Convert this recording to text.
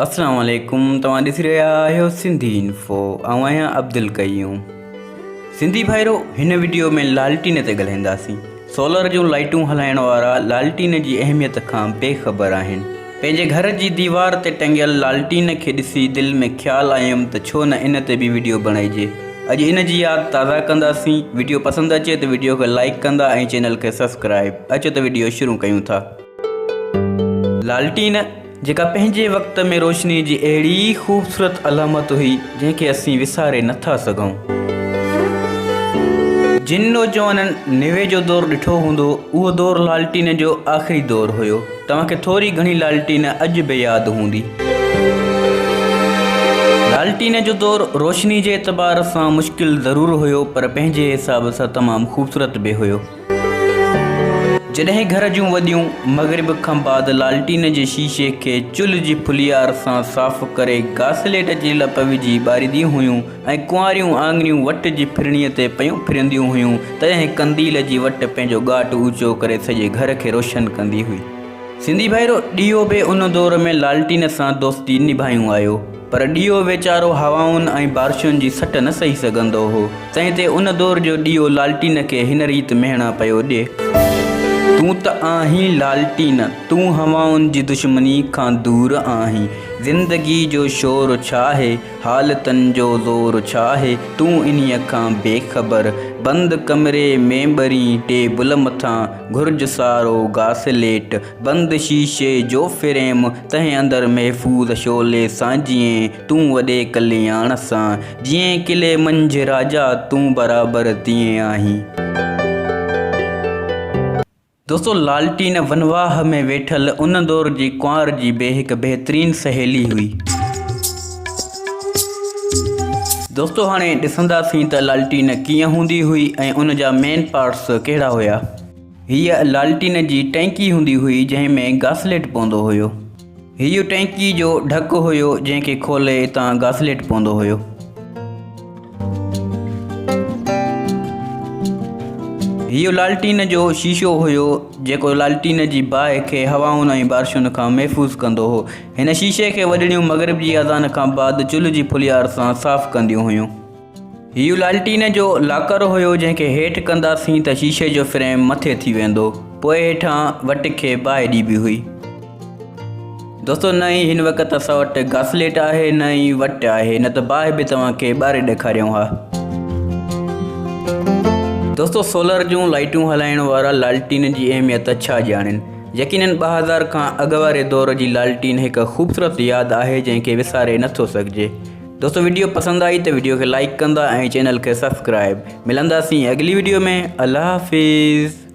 अस्सलाम वालेकुम। तव्हां ॾिसी रहिया आहियो सिंधी इन्फो। आऊं आहियां अब्दुल कयूम। सिंधी भाइरो, हिन वीडियो में लालटीन ते ॻाल्हाईंदासीं। सोलर जूं लाइटूं हलाइण वारा लालटीन जी अहमियत खां बेख़बर आहिनि। पंहिंजे घर जी दीवार ते टंगियल लालटीन खे ॾिसी दिलि में ख़्यालु आयुमि त छो न इन ते बि वीडियो बणाइजे। अॼु इन जी यादि ताज़ा कंदासीं। वीडियो पसंदि अचे त वीडियो खे लाइक कंदा ऐं चैनल खे सब्सक्राइब। अचो त वीडियो शुरू कयूं था। लालटीन जेका पंहिंजे वक़्त में रोशनी जी अहिड़ी ख़ूबसूरत अलामत हुई जंहिंखे असीं विसारे नथा सघूं। जिन नौजवाननि निवे जो दौरु ॾिठो हूंदो, उहो दौरु लालटीन जो आख़िरी दौरु हुयो। तव्हांखे थोरी घणी लालटीन अॼु बि यादि हूंदी। लालटीन जो दौरु रोशनी जे एतबार सां मुश्किल ज़रूरु हुयो, पर पंहिंजे हिसाब सां तमामु ख़ूबसूरत बि हुयो। जॾहिं घर जूं वॾियूं मग़रिब खां बाद लालटीन जे शीशे खे चुल्ह जी फुलियार सां साफ़ करे घासलेट जी लप विझी ॿारींदियूं हुयूं ऐं कुंवारियूं आङिरियूं वट जी फिरणीअ ते पयूं फिरंदियूं हुयूं, तॾहिं कंदील जी वट पंहिंजो घाट ऊचो करे सॼे घर खे रोशन कंदी हुई। सिंधी भाइरो, ॾीओ बि उन दौर में लालटीन सां दोस्ती निभायूं आयो, पर ॾीओ वीचारो हवाउनि ऐं बारिशुनि जी सट न सही सघंदो हो। तंहिं ते उन दौर जो ॾीओ लालटीन खे हिन रीति मेहणा पियो ॾिए। तूं त आहीं लालटीन, तूं हवाउनि जी दुश्मनी खां दूर आहीं। ज़िंदगी जो शोर छा आहे, हालतनि जो ज़ोर छा आहे, तूं इन्हीअ खां बेख़बर। बंदि कमरे में ॿरी टेबल मथां घुर्ज सारो घासलेट, बंदि शीशे जो फ्रेम, तंहिं अंदरि महफ़ूज़ शोले सां जीअं तूं वॾे कल्याण सां। जीअं किले मंझि राजा, तूं बराबरि तीअं आहीं। दोस्तों, लालटीन वनवाह में वेठल उन दौर जी कुंवार जी हिकु बहितरीन सहेली हुई। दोस्तों, हाणे ॾिसंदासीं त लालटीन कीअं हूंदी हुई ऐं उन जा मेन पार्ट्स कहिड़ा हुया। हीअ लालटीन जी टैंकी हूंदी हुई जंहिं में घासलेट पवंदो हुयो। हीअ टैंकी जो ढकु हुयो जंहिंखे खोले हितां घासलेट पवंदो हुयो। हीअ लालटीन जो शीशो हुयो जेको लालटीन जी बाहि खे हवाउनि ऐं बारिशुनि खां महफ़ूज़ कंदो हो। हिन शीशे खे वॾड़ियूं मग़रिब जी अज़ान खां बाद चुल्ह जी फुलियार सां साफ़ कंदियूं हुयूं। हीअ लालटीन जो लाकर हुयो जंहिंखे हेठि कंदासीं त शीशे जो फ्रेम मथे थी वेंदो, पोइ हेठां वट खे बाहि ॾिबी हुई। दोस्तों, न ई हिन वक़्तु असां वटि घासलेट आहे न ई वट आहे, न त बाहि बि तव्हांखे ॿारे ॾेखारियूं हा। दोस्तों, सोलर जूं लाइटूं हलाइण वारा लालटीन जी अहमियत छा ॼाणनि। यकीनन 2000 खां अॻु वारे दौर जी लालटीन हिकु ख़ूबसूरत यादि आहे जंहिंखे विसारे नथो सघिजे। दोस्तों, वीडियो पसंदि आई त वीडियो खे लाइक कंदा ऐं चैनल खे सब्सक्राइब। मिलंदासीं अगली वीडियो में। अल्लाह हाफ़िज़।